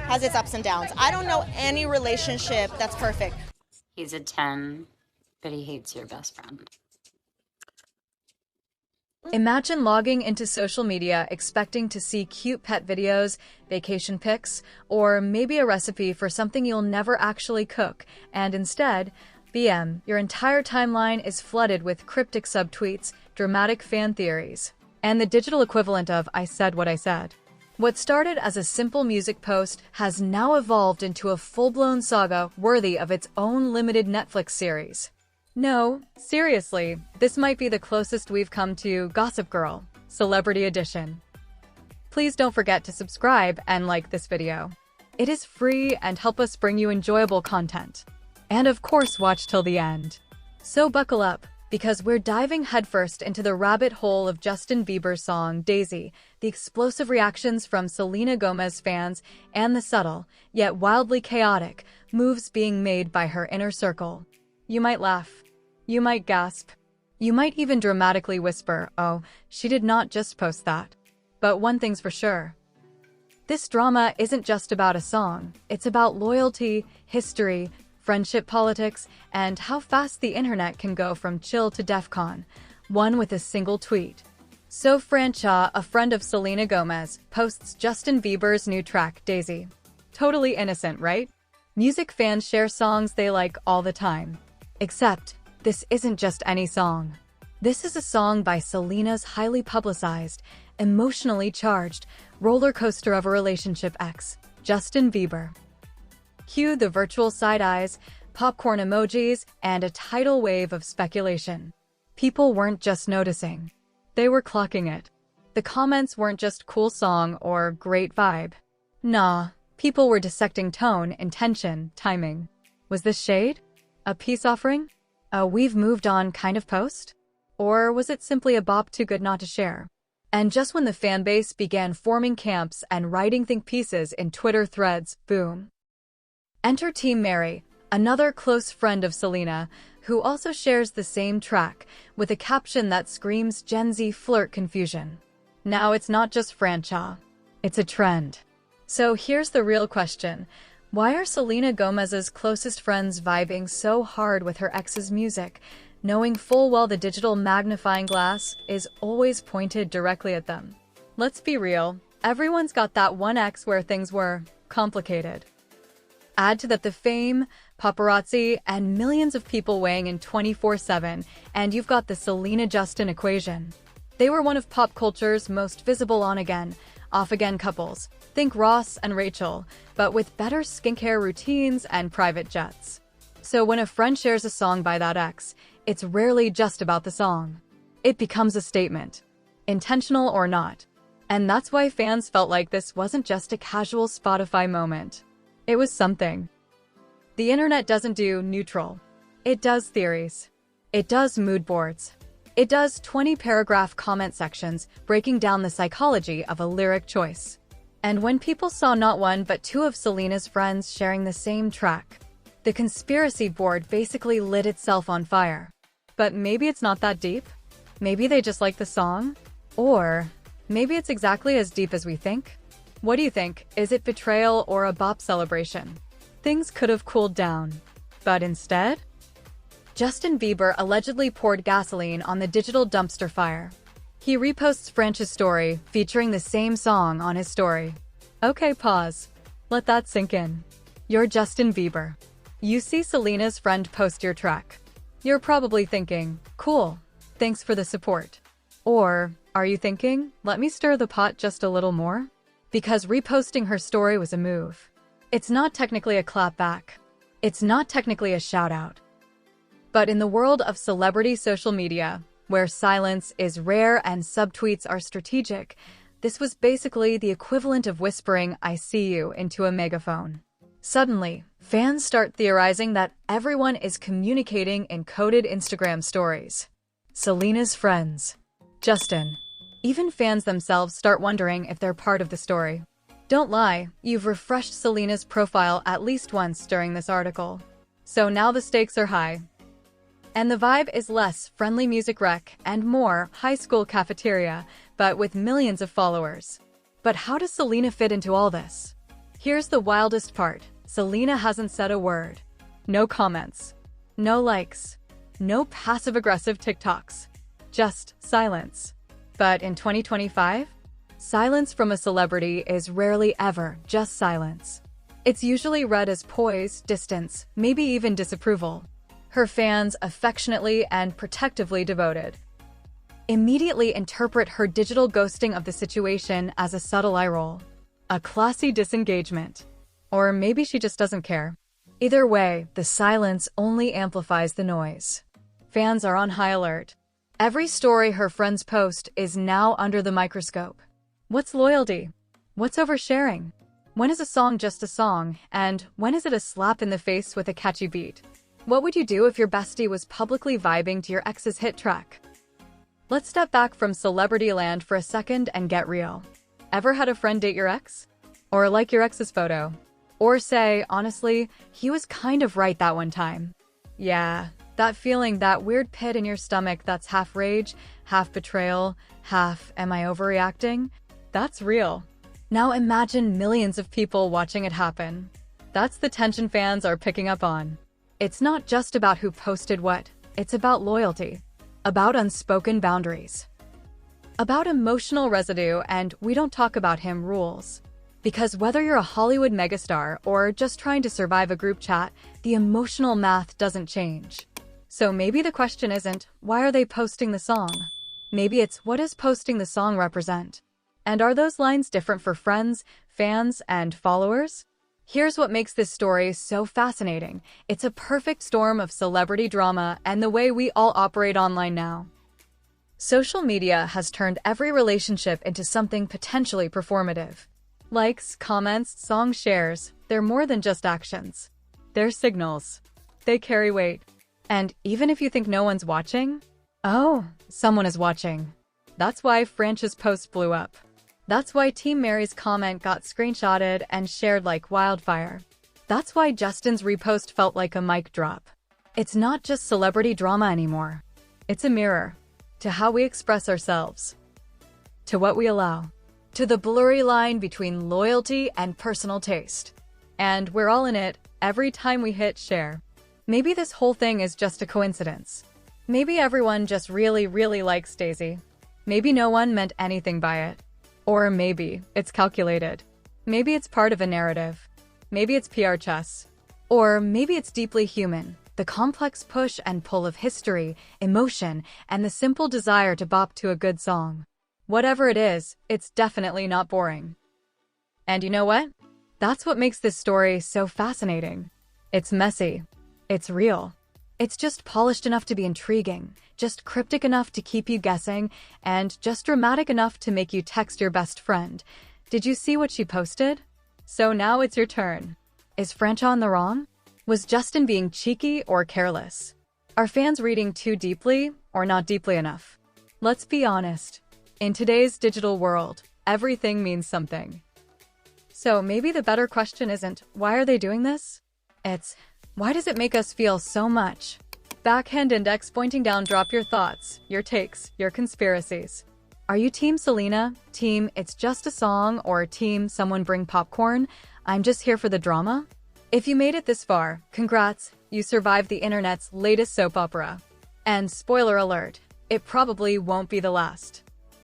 has its ups and downs. I don't know any relationship that's perfect. He's a 10, but he hates your best friend. Imagine logging into social media expecting to see cute pet videos, vacation pics, or maybe a recipe for something you'll never actually cook, and instead, BM, your entire timeline is flooded with cryptic subtweets, dramatic fan theories, and the digital equivalent of "I said what I said." What started as a simple music post has now evolved into a full-blown saga worthy of its own limited Netflix series. No, seriously, this might be the closest we've come to Gossip Girl, Celebrity Edition. Please don't forget to subscribe and like this video. It is free and help us bring you enjoyable content. And of course, watch till the end. So buckle up, because we're diving headfirst into the rabbit hole of Justin Bieber's song Daisy, the explosive reactions from Selena Gomez fans, and the subtle, yet wildly chaotic, moves being made by her inner circle. You might laugh. You might gasp. You might even dramatically whisper, "Oh, she did not just post that." But one thing's for sure. This drama isn't just about a song. It's about loyalty, history, friendship politics, and how fast the internet can go from chill to DEFCON, one with a single tweet. So Francha, a friend of Selena Gomez, posts Justin Bieber's new track, Daisy. Totally innocent, right? Music fans share songs they like all the time. Except, this isn't just any song. This is a song by Selena's highly publicized, emotionally charged roller coaster of a relationship ex, Justin Bieber. Cue the virtual side eyes, popcorn emojis, and a tidal wave of speculation. People weren't just noticing. They were clocking it. The comments weren't just cool song or great vibe. Nah, people were dissecting tone, intention, timing. Was this shade? A peace offering? A "we've moved on" kind of post? Or was it simply a bop too good not to share? And just when the fanbase began forming camps and writing think pieces in Twitter threads, boom. Enter Team Mary, another close friend of Selena, who also shares the same track, with a caption that screams Gen Z flirt confusion. Now it's not just Francha. It's a trend. So here's the real question. Why are Selena Gomez's closest friends vibing so hard with her ex's music, knowing full well the digital magnifying glass is always pointed directly at them? Let's be real, everyone's got that one ex where things were complicated. Add to that the fame, paparazzi, and millions of people weighing in 24/7, and you've got the Selena-Justin equation. They were one of pop culture's most visible on-again, off-again couples. Think Ross and Rachel, but with better skincare routines and private jets. So when a friend shares a song by that ex, it's rarely just about the song. It becomes a statement, intentional or not. And that's why fans felt like this wasn't just a casual Spotify moment. It was something. The internet doesn't do neutral. It does theories. It does mood boards. It does 20-paragraph comment sections breaking down the psychology of a lyric choice. And when people saw not one but two of Selena's friends sharing the same track, the conspiracy board basically lit itself on fire. But maybe it's not that deep? Maybe they just like the song? Or maybe it's exactly as deep as we think? What do you think? Is it betrayal or a bop celebration? Things could have cooled down. But instead, Justin Bieber allegedly poured gasoline on the digital dumpster fire. He reposts Francha's story, featuring the same song on his story. Okay, pause. Let that sink in. You're Justin Bieber. You see Selena's friend post your track. You're probably thinking, cool, thanks for the support. Or, are you thinking, let me stir the pot just a little more? Because reposting her story was a move. It's not technically a clapback. It's not technically a shout-out. But in the world of celebrity social media, where silence is rare and subtweets are strategic, this was basically the equivalent of whispering "I see you" into a megaphone. Suddenly, fans start theorizing that everyone is communicating in coded Instagram stories. Selena's friends, Justin. Even fans themselves start wondering if they're part of the story. Don't lie, you've refreshed Selena's profile at least once during this article. So now the stakes are high. And the vibe is less friendly music rec and more high school cafeteria, but with millions of followers. But how does Selena fit into all this? Here's the wildest part. Selena hasn't said a word. No comments. No likes. No passive-aggressive TikToks. Just silence. But in 2025, silence from a celebrity is rarely ever just silence. It's usually read as poise, distance, maybe even disapproval. Her fans, affectionately and protectively devoted, immediately interpret her digital ghosting of the situation as a subtle eye roll, a classy disengagement. Or maybe she just doesn't care. Either way, the silence only amplifies the noise. Fans are on high alert. Every story her friends post is now under the microscope. What's loyalty? What's oversharing? When is a song just a song, and when is it a slap in the face with a catchy beat? What would you do if your bestie was publicly vibing to your ex's hit track? Let's step back from celebrity land for a second and get real. Ever had a friend date your ex? Or like your ex's photo? Or say, honestly, he was kind of right that one time. Yeah, that feeling, that weird pit in your stomach that's half rage, half betrayal, half, am I overreacting? That's real. Now imagine millions of people watching it happen. That's the tension fans are picking up on. It's not just about who posted what, it's about loyalty, about unspoken boundaries, about emotional residue, and we don't talk about him rules. Because whether you're a Hollywood megastar or just trying to survive a group chat, the emotional math doesn't change. So maybe the question isn't, why are they posting the song? Maybe it's, what does posting the song represent? And are those lines different for friends, fans, and followers? Here's what makes this story so fascinating. It's a perfect storm of celebrity drama and the way we all operate online now. Social media has turned every relationship into something potentially performative. Likes, comments, song shares, they're more than just actions. They're signals. They carry weight. And even if you think no one's watching, oh, someone is watching. That's why Francha's post blew up. That's why Team Mary's comment got screenshotted and shared like wildfire. That's why Justin's repost felt like a mic drop. It's not just celebrity drama anymore. It's a mirror to how we express ourselves, to what we allow, to the blurry line between loyalty and personal taste. And we're all in it every time we hit share. Maybe this whole thing is just a coincidence. Maybe everyone just really, really likes Daisy. Maybe no one meant anything by it. Or maybe it's calculated. Maybe it's part of a narrative. Maybe it's PR chess. Or maybe it's deeply human, the complex push and pull of history, emotion, and the simple desire to bop to a good song. Whatever it is, it's definitely not boring. And you know what? That's what makes this story so fascinating. It's messy. It's real. It's just polished enough to be intriguing, just cryptic enough to keep you guessing, and just dramatic enough to make you text your best friend. Did you see what she posted? So now it's your turn. Is Francha on the wrong? Was Justin being cheeky or careless? Are fans reading too deeply or not deeply enough? Let's be honest. In today's digital world, everything means something. So maybe the better question isn't, why are they doing this? It's, why does it make us feel so much? Backhand index pointing down, drop your thoughts, your takes, your conspiracies. Are you Team Selena? Team It's Just a Song? Or Team Someone Bring Popcorn? I'm just here for the drama? If you made it this far, congrats, you survived the internet's latest soap opera. And spoiler alert, it probably won't be the last.